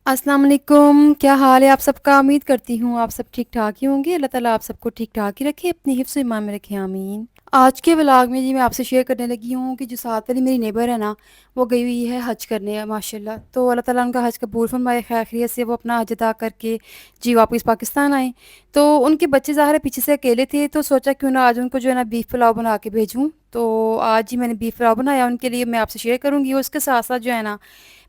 अस्सलाम वालेकुम, क्या हाल है आप सबका? उम्मीद करती हूँ आप सब ठीक-ठाक ही होंगे। अल्लाह ताला आप सबको ठीक-ठाक ही रखे, अपने हिफ्ज़ ईमान में रखे, आमीन। आज के व्लॉग में जी मैं आपसे शेयर करने लगी हूँ कि जो साथ वाली मेरी नेबर है ना, वो गई हुई है हज करने माशाल्लाह। तो अल्लाह ताला उनका हज कबूल फरमाए, खैरियत से वो अपना हज अदा करके जी वापस पाकिस्तान आए। तो उनके बच्चे ज़ाहिर है पीछे से अकेले थे, तो सोचा क्यों ना आज उनको जो है ना बीफ पुलाव बना के भेजूँ। तो आज ही मैंने बीफ पुलाव बनाया उनके लिए, मैं आपसे शेयर करूँगी और उसके साथ-साथ जो है ना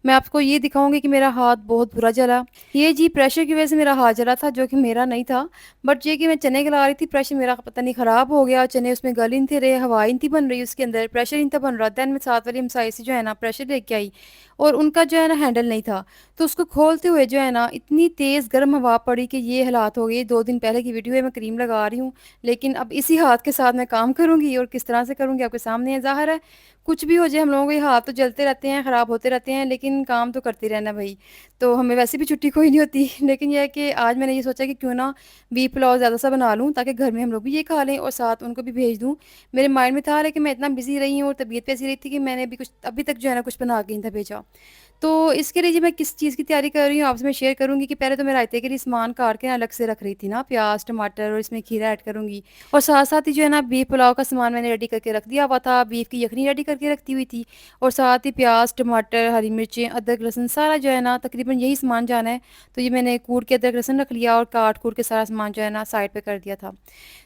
मैं आपको ये दिखाऊँगी कि मेरा हाथ बहुत बुरा जला। ये जी प्रेशर की वज़ह से मेरा हाथ जला था, जो कि मेरा नहीं था। बट ये कि मैं चने गला रही थी, प्रेशर मेरा पता नहीं ख़राब हो गया, चने उसमें गल ही नहीं थे रहे, हवा ही नहीं थी बन रही उसके अंदर, प्रेशर ही नहीं था बन रहा। देन मैं साथ वाली हमसाये से जो है ना प्रेशर लेके आई और उनका जो है ना हैंडल नहीं था। तो उसको खोलते हुए जो है ना इतनी तेज़ गर्म हवा पड़ी कि ये हालात हो गए। 2 दिन पहले की वीडियो है, मैं क्रीम लगा रही हूँ, लेकिन अब इसी हाथ के साथ मैं काम करूँगी और किस तरह से करूँगी आपके सामने है। ज़ाहिर है कुछ भी हो जाए हम लोगों के हाथ तो जलते रहते हैं, ख़राब होते रहते हैं, लेकिन काम तो करते रहना भई। तो हमें वैसे भी छुट्टी कोई नहीं होती लेकिन ये है कि आज मैंने ये सोचा कि क्यों ना बीफ पुलाव ज़्यादा सा बना लूँ ताकि घर में हम लोग भी ये खा लें और साथ उनको भी भेज दूँ। मेरे माइंड में था लेकिन मैं इतना बिज़ी रही हूँ और तबीयत भी ऐसी रही थी कि मैंने अभी तक जो है ना कुछ बना के नहीं था भेजा। तो इसके लिए जी मैं किस चीज़ की तैयारी कर रही हूँ आपसे मैं शेयर करूँगी कि पहले तो मैं रायते के लिए सामान काट के ना अलग से रख रही थी ना, प्याज़, टमाटर और इसमें खीरा ऐड करूँगी। और साथ-साथ ही जो है ना बीफ पुलाव का सामान मैंने रेडी करके रख दिया हुआ था, बीफ की यखनी रेडी करके रखी हुई थी और साथ ही प्याज़, टमाटर, हरी मिर्चें, अदरक, लहसुन सारा जो है ना तकरीबन यही सामान जाना है। तो ये मैंने कूट के अदरक, लहसुन रख लिया और काट-कूट के सारा सामान जो है ना साइड पे कर दिया था।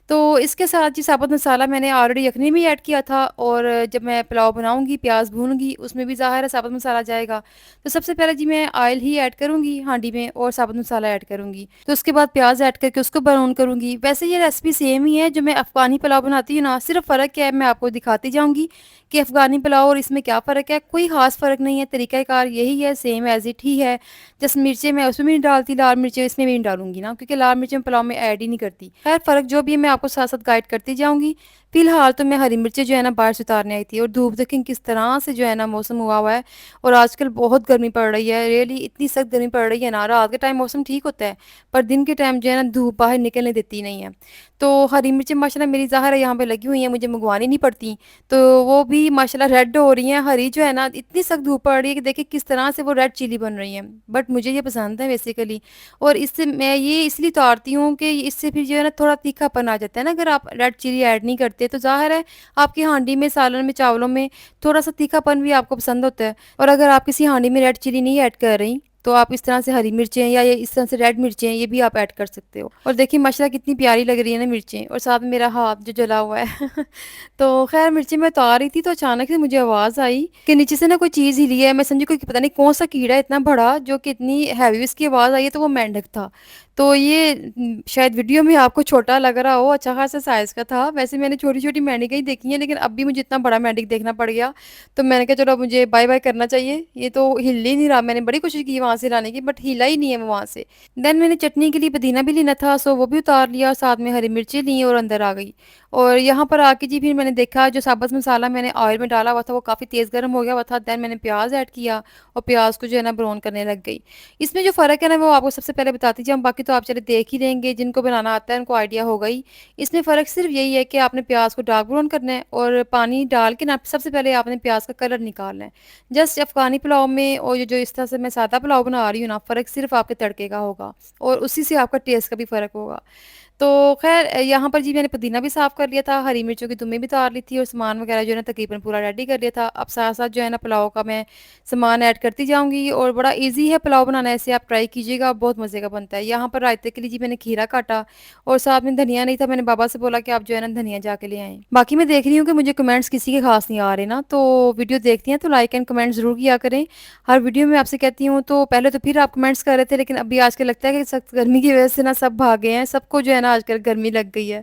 तो इसके साथ जी साबुत मसाला मैंने ऑलरेडी यखनी में ऐड किया था और जब मैं पुलाव बनाऊँगी, प्याज़ भूनूँगी, उसमें भी ज़ाहिर है साबुत मसाला जाएगा। तो सबसे पहले जी मैं ऑयल ही ऐड करूँगी हांडी में और साबुत मसाला ऐड करूँगी। तो उसके बाद प्याज़ ऐड करके उसको ब्राउन करूँगी। वैसे ये रेसिपी सेम ही है जो मैं अफ़गानी पुलाव बनाती हूँ ना, सिर्फ़ फ़र्क क्या है मैं आपको दिखाती जाऊँगी कि अफ़गानी पुलाव और इसमें क्या फ़र्क है। कोई ख़ास फ़र्क नहीं है, तरीक़ाकार यही है, सेम एज़ इट ही है। जस्ट मिर्चें मैं उसमें भी नहीं डालती, लाल मिर्चें इसमें भी नहीं डालूँगी ना, क्योंकि लाल मिर्चें पुलाव में ऐड ही नहीं करती। ख़ैर फ़र्क जो भी है मैं आपको साथ-साथ गाइड करती जाऊँगी। फ़िलहाल तो मैं हरी मिर्चें जो है ना बाहर से उतारने आई थी और धूप देखें किस तरह से जो है ना मौसम हुआ हुआ है और आजकल बहुत गर्मी पड़ रही है। रियली इतनी सख्त गर्मी पड़ रही है ना, रात के टाइम मौसम ठीक होता है, पर दिन के टाइम जो है ना धूप बाहर निकलने देती नहीं है। तो हरी मिर्चें माशाल्लाह मेरी ज़ाहिर है यहाँ पे लगी हुई हैं, मुझे मंगवानी नहीं पड़ती। तो वो भी माशाल्लाह रेड हो रही हैं, हरी जो है ना इतनी सख्त धूप पड़ रही है कि देखिए किस तरह से वो रेड चिली बन रही है। बट मुझे ये पसंद है बेसिकली और इससे मैं ये इसलिए उतारती हूँ कि इससे फिर जो है ना थोड़ा तीखापन आ जाता है ना, अगर आप रेड चिली ऐड नहीं करते तो ज़ाहिर है आपकी हांडी में, सालन में, चावलों में थोड़ा-सा तीखापन भी आपको पसंद होता है। और अगर आप किसी हांडी में रेड चिली नहीं ऐड कर रही, तो आप इस तरह से हरी मिर्चें या ये इस तरह से रेड मिर्चें ये भी आप ऐड कर सकते हो। और देखिए माशाल्लाह कितनी प्यारी लग रही है ना मिर्चें और साथ में मेरा हाथ जो जला हुआ है। तो ख़ैर मिर्चें मैं उतार रही थी तो अचानक से मुझे आवाज़ आई कि नीचे से ना कोई चीज़ हिली है। मैं समझी कोई पता नहीं कौन-सा कीड़ा है इतना बड़ा जो कि इतनी हैवी इसकी आवाज़ आई है, तो वो मेंढक था। तो ये शायद वीडियो में आपको छोटा लग रहा हो, अच्छा खासा साइज़ का था। वैसे मैंने छोटी-छोटी मेंढकें ही देखी हैं, लेकिन अब भी मुझे इतना बड़ा मेंढक देखना पड़ गया। तो मैंने कहा चलो अब मुझे बाय-बाय करना चाहिए। ये तो हिल ही नहीं रहा, मैंने बड़ी कोशिश की वहाँ से लाने की बट हिला ही नहीं है वो वहाँ से। देन मैंने चटनी के लिए पुदीना भी लेना था, सो वो भी उतार लिया, साथ में हरी मिर्ची ली और अंदर आ गई। और यहाँ पर आके जी फिर मैंने देखा जो साबुत मसाला मैंने ऑयल में डाला हुआ था वो काफ़ी तेज़ गर्म हो गया हुआ था। देन मैंने प्याज़ ऐड किया और प्याज़ को जो है ना ब्राउन करने लग गई। इसमें जो फ़र्क है ना वो आपको सबसे पहले बताती जाऊँ, बाकी तो आप चले देख ही लेंगे, जिनको बनाना आता है उनको आइडिया होगा ही। इसमें फ़र्क सिर्फ़ यही है कि आपने प्याज़ को डार्क ब्राउन करना है और पानी डाल के ना सबसे पहले आपने प्याज़ का कलर निकालना है। जस्ट अफ़गानी पुलाव में और ये जो इस तरह से मैं सादा पुलाव बना रही हूँ ना, फ़र्क सिर्फ़ आपके तड़के का होगा और उसी से आपका टेस्ट का भी फ़र्क होगा। तो ख़ैर यहाँ पर जी मैंने पुदीना भी साफ़ कर लिया था, हरी मिर्चों की तुमें भी उतार ली थी और सामान वग़ैरह जो है ना तकरीबन पूरा रेडी कर लिया था। अब साथ-साथ जो है ना पुलाव का मैं सामान ऐड करती जाऊँगी और बड़ा ईज़ी है पुलाव बनाना, ऐसे आप ट्राई कीजिएगा, बहुत मज़े का बनता है। यहाँ पर रायते के लिए जी मैंने खीरा काटा और साथ में धनिया नहीं था, मैंने बाबा से बोला कि आप जो है ना धनिया जाके ले आएँ। बाकी मैं देख रही हूँ कि मुझे कमेंट्स किसी के ख़ास नहीं आ रहे ना, तो वीडियो देखती हैं तो लाइक एंड कमेंट ज़रूर किया करें। हर वीडियो में आपसे कहती हूँ, तो पहले तो फिर आप कमेंट्स कर रहे थे, लेकिन अभी आजकल लगता है कि सख्त गर्मी की वज़ह से ना सब भाग गए हैं, सबको जो है ना आजकल गर्मी लग गई है।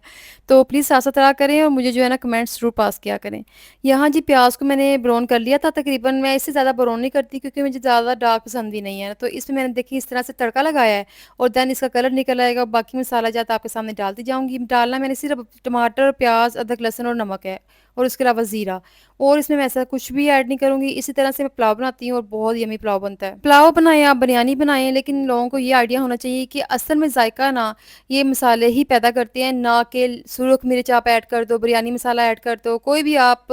तो प्लीज़ साथ-साथ रहा करें और मुझे जो है ना कमेंट्स ज़रूर पास किया करें। यहाँ जी प्याज़ को मैंने ब्राउन कर लिया था तकरीबन, मैं इससे ज़्यादा ब्राउन नहीं करती क्योंकि मुझे ज़्यादा डार्क पसंद भी नहीं है। तो इसमें मैंने देखिए इस तरह से तड़का लगाया है और देन इसका कलर निकल आएगा। बाकी मसाला जात आपके सामने डालती जाऊँगी। डालना मैंने सिर्फ़ टमाटर, प्याज़, अदरक, लहसुन और नमक है और उसके अलावा ज़ीरा, और इसमें मैं ऐसा कुछ भी ऐड नहीं करूँगी। इसी तरह से मैं पुलाव बनाती हूँ और बहुत यम्मी पुलाव बनता है। पुलाव बनाएँ आप बिरयानी बनाएँ, लेकिन लोगों को ये आइडिया होना चाहिए कि असल में जायका ना ये मसाले ही पैदा करते हैं, ना कि सुरख मिर्च आप ऐड कर दो, बिरयानी मसाला ऐड कर दो, कोई भी आप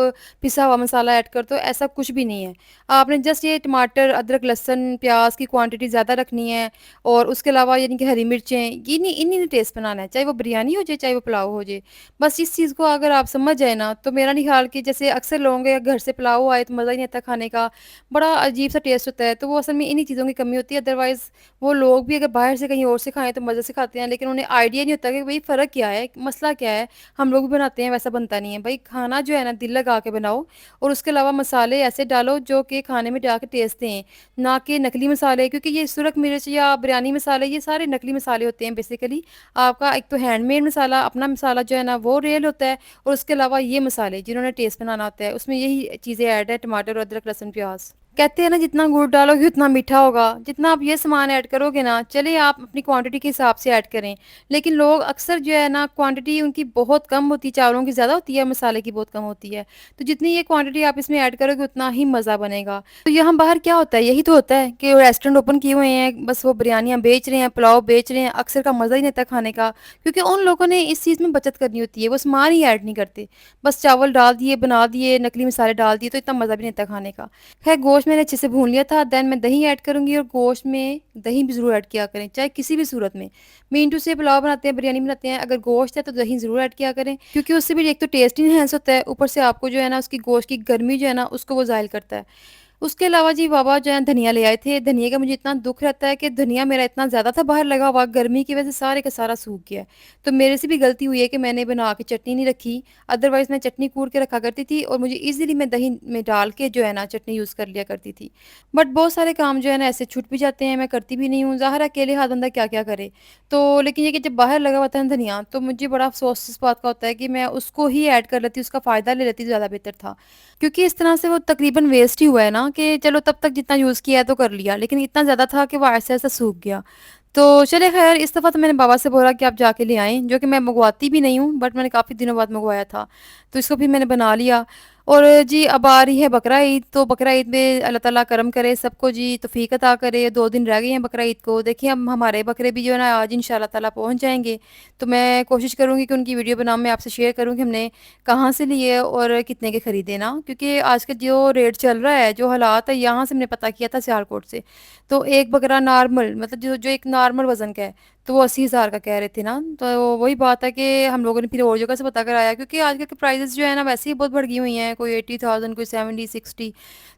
पिसा हुआ मसाला ऐड कर दो, ऐसा कुछ भी नहीं है। आपने जस्ट ये टमाटर, अदरक, लहसुन, प्याज की क्वांटिटी ज़्यादा रखनी है, और उसके अलावा यानी कि हरी मिर्चें, ये नहीं इन्हीं ने टेस्ट बनाना है, चाहे वो बिरयानी हो जाए, चाहे वो पुलाव हो जाए। बस इस चीज़ को अगर आप समझ जाए ना, तो मेरा नहीं ख्याल कि जैसे अक्सर लोगों के घर से पुलाव आए तो मज़ा ही नहीं आता खाने का, बड़ा अजीब सा टेस्ट होता है, तो वो असल में इन्हीं चीज़ों की कमी होती है। अदरवाइज़ वो लोग भी अगर बाहर से कहीं और से खाएँ तो मज़े से खाते हैं, लेकिन उन्हें आइडिया नहीं होता कि भई फ़र्क क्या है, मसला क्या है? हम लोग भी बनाते हैं, वैसा बनता नहीं है। भई खाना जो है ना दिल लगा के बनाओ, और उसके अलावा मसाले ऐसे डालो जो कि खाने में जाके टेस्ट दें, ना कि नकली मसाले, क्योंकि ये सुरख मिर्च या बिरयानी मसाले ये सारे नकली मसाले होते हैं बेसिकली। आपका एक तो हैंडमेड मसाला, अपना मसाला जो है ना वो रियल होता है, और उसके अलावा ये मसाले जिन्होंने टेस्ट बनाना होता है उसमें यही चीज़ें ऐड है, टमाटर, अदरक, लहसुन, प्याज। कहते हैं ना जितना गुड़ डालोगे उतना मीठा होगा, जितना आप ये सामान ऐड करोगे ना, चलिए आप अपनी क्वांटिटी के हिसाब से ऐड करें, लेकिन लोग अक्सर जो है ना क्वांटिटी उनकी बहुत कम होती है, चावलों की ज़्यादा होती है, मसाले की बहुत कम होती है। तो जितनी ये क्वांटिटी आप इसमें ऐड करोगे उतना ही मज़ा बनेगा। तो यहाँ बाहर क्या होता है, यही तो होता है कि रेस्टोरेंट ओपन किए हुए हैं, बस वो बिरयानियाँ बेच रहे हैं, पुलाव बेच रहे हैं, अक्सर का मज़ा ही नहीं आता खाने का, क्योंकि उन लोगों ने इस चीज़ में बचत करनी होती है, वो सामान ही ऐड नहीं करते। बस चावल डाल दिए, बना दिए, नकली मसाले डाल दिए, तो इतना मज़ा भी नहीं आता खाने का। खैर गोश्त मैंने अच्छे से भून लिया था, देन मैं दही ऐड करूँगी, और गोश्त में दही भी ज़रूर ऐड किया करें, चाहे किसी भी सूरत में। मीनटू से पुलाव बनाते हैं, बिरयानी बनाते हैं, अगर गोश्त है तो दही ज़रूर ऐड किया करें, क्योंकि उससे भी एक तो टेस्ट इन्हेंस होता है, ऊपर से आपको जो है ना उसकी गोश्त की गर्मी जो है ना उसको वो ज़ाहिल करता है। उसके अलावा जी बाबा जो है धनिया ले आए थे, धनिये का मुझे इतना दुःख रहता है कि धनिया मेरा इतना ज़्यादा था बाहर लगा हुआ, गर्मी की वजह से सारे का सारा सूख गया है। तो मेरे से भी गलती हुई है कि मैंने बना के चटनी नहीं रखी, अदरवाइज़ मैं चटनी कूट के रखा करती थी, और मुझे ईज़िली मैं दही में डाल के जो है ना चटनी यूज़ कर लिया करती थी। बट बहुत सारे काम जो है ना ऐसे छूट भी जाते हैं, मैं करती भी नहीं हूँ, ज़ाहिर है अकेले हाथ बंदा क्या-क्या करे। तो लेकिन ये कि जब बाहर लगा हुआ था ना धनिया, तो मुझे बड़ा अफ़सोस इस बात का होता है कि मैं उसको ही ऐड कर लेती, उसका फ़ायदा ले लेती तो ज़्यादा बेहतर था। क्योंकि इस तरह से वो तकरीबन वेस्ट ही हुआ है ना, कि चलो तब तक जितना यूज़ किया है तो कर लिया, लेकिन इतना ज़्यादा था कि वो ऐसा-ऐसा सूख गया। तो चलिए ख़ैर इस दफ़ा तो मैंने बाबा से बोला कि आप जाके ले आएँ, जो कि मैं मँगवाती भी नहीं हूँ, बट मैंने काफ़ी दिनों बाद मँगवाया था। तो इसको भी मैंने बना लिया, और जी अब आ रही है बकरा ईद, तो बकरा ईद में अल्लाह ताला करम करे सबको जी, तौफ़ीक अता करे। 2 दिन रह गए हैं बकरा ईद को। देखिए अब हमारे बकरे भी जो है ना आज इंशाअल्लाह ताला पहुँच जाएँगे। तो मैं कोशिश करूँगी कि उनकी वीडियो बनाऊँ, मैं आपसे शेयर करूँ कि हमने कहाँ से लिए और कितने के खरीदे ना, क्योंकि आज का जो रेट चल रहा है, जो हालात है, यहाँ से मैंने पता किया था सियालकोट से। तो एक बकरा नॉर्मल मतलब जो जो एक नॉर्मल वज़न का है, तो वो 80,000 का कह रहे थे ना। तो वही बात है कि हम लोगों ने फिर और जगह से पता कराया, क्योंकि आजकल के प्राइसेस जो है ना वैसे ही बहुत बढ़ गई हुई हैं, कोई 80,000, कोई 70, 60।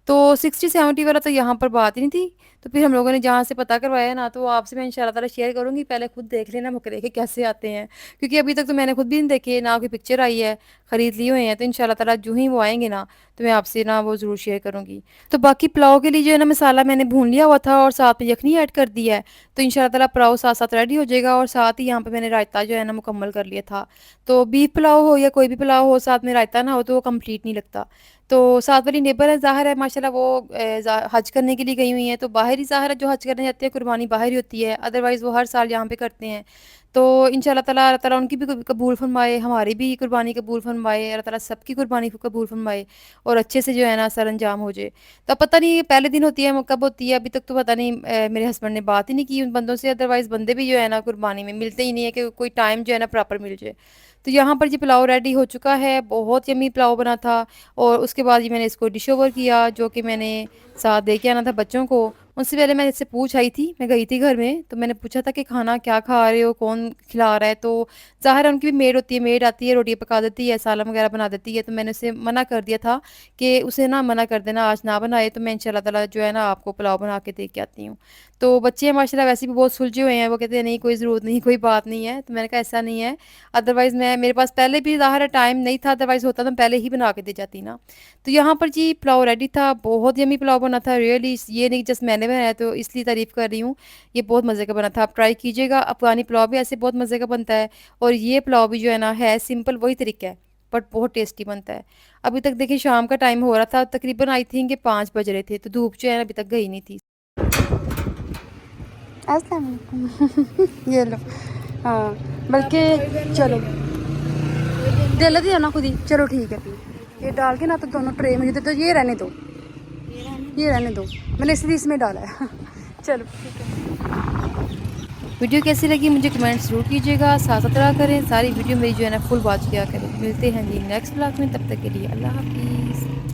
तो 60-70 वाला तो यहाँ पर बात ही नहीं थी। तो फिर हम लोगों ने जहाँ से पता करवाया ना, तो वो आपसे मैं इंशाल्लाह ताला शेयर करूँगी। पहले खुद देख लेना बकरे के कैसे आते हैं, क्योंकि अभी तक तो मैंने खुद भी नहीं देखे, ना कोई पिक्चर आई है, खरीद लिए हुए हैं। तो इंशाल्लाह ताला जो ही वो आएँगे ना, तो मैं आपसे ना वो ज़रूर शेयर करूँगी। तो बाकी पुलाव के लिए जो है ना मसाला मैंने भून लिया हुआ था, और साथ में यखनी ऐड कर दी है। तो इंशाल्लाह ताला पुलाव साथ-साथ रेडी हो जाएगा, और साथ ही यहाँ पे मैंने रायता जो है ना मुकम्मल कर लिया था। तो बीफ पुलाव हो या कोई भी पुलाव हो, साथ में रायता ना हो तो वो कंप्लीट नहीं लगता। तो साथ वाली नेबर है, ज़ाहिर है माशाल्लाह वो हज करने के लिए गई हुई हैं, तो बाहर ही ज़ाहिर है जो हज करने जाते हैं कुर्बानी बाहर ही होती है, अदरवाइज़ वो हर साल यहाँ पे करते हैं। तो इंशाल्लाह ताला अल्लाह ताला उनकी भी कबूल फरमाए, हमारी भी कुर्बानी कबूल फरमाए, अल्लाह ताला सबकी कुर्बानी कबूल फरमाए, और अच्छे से जो है ना सर अंजाम हो जाए। तो अब पता नहीं पहले दिन होती है कब होती है, अभी तक तो पता नहीं। मेरे हस्बैंड ने बात ही नहीं की उन बंदों से, अदरवाइज़ बंदे भी जो है ना कुर्बानी में मिलते ही नहीं है कि कोई टाइम जो है ना प्रॉपर मिल जाए। तो यहाँ पर जी पुलाव रेडी हो चुका है, बहुत यम्मी पुलाव बना था, और उसके बाद जी मैंने इसको डिश ओवर किया, जो कि मैंने साथ दे के आना था बच्चों को। उससे पहले मैं इससे पूछ आई थी, मैं गई थी घर में, तो मैंने पूछा था कि खाना क्या खा रहे हो, कौन खिला रहा है? तो ज़ाहिर है उनकी भी मेड होती है, मेड आती है, रोटियाँ पका देती है, सालन वगैरह बना देती है। तो मैंने उसे मना कर दिया था कि उसे ना मना कर देना, आज ना बनाए, तो मैं इंशाल्लाह ताला जो है ना आपको पुलाव बना के दे के आती हूँ। तो बच्चे माशाल्लाह वैसे भी बहुत सुलझे हुए हैं, वो कहते हैं नहीं कोई ज़रूरत नहीं, कोई बात नहीं है। तो मैंने कहा ऐसा नहीं है, अदरवाइज़ मैं मेरे पास पहले भी ज़ाहिर है टाइम नहीं था, अदरवाइज़ होता तो मैं पहले ही बना के दे जाती ना। तो यहाँ पर जी पुलाव रेडी था, बहुत यम्मी पुलाव बना था रियली, ये नहीं जस्ट मैंने बनाया तो इसलिए तारीफ़ कर रही हूँ, ये बहुत मज़े का बना था। आप ट्राई कीजिएगा, अफ़गानी पुलाव भी ऐसे बहुत मज़े का बनता है, और ये पुलाव भी जो है ना है सिंपल वही तरीका है, बट बहुत टेस्टी बनता है। अभी तक देखिए शाम का टाइम हो रहा था, तकरीबन आई थिंक कि 5 बज रहे थे, तो धूप जो है ना अभी तक गई नहीं थी। अस्सलाम वालेकुम। ये लो। हाँ, बल्कि चलो दिल दिया ना खुद ही, चलो ठीक है फिर। ये डाल के ना तो दोनों ट्रे मुझे दे दो, ये रहने दो, ये रहने दो, मैंने इसलिए इसमें डाला है। चलो ठीक है। वीडियो कैसी लगी मुझे कमेंट ज़रूर कीजिएगा, साथ साथ रहा करें, सारी वीडियो मेरी जो है ना फुल वॉच किया करें। मिलते हैं जी नेक्स्ट ब्लॉग में, तब तक के लिए अल्लाह हाफिज़।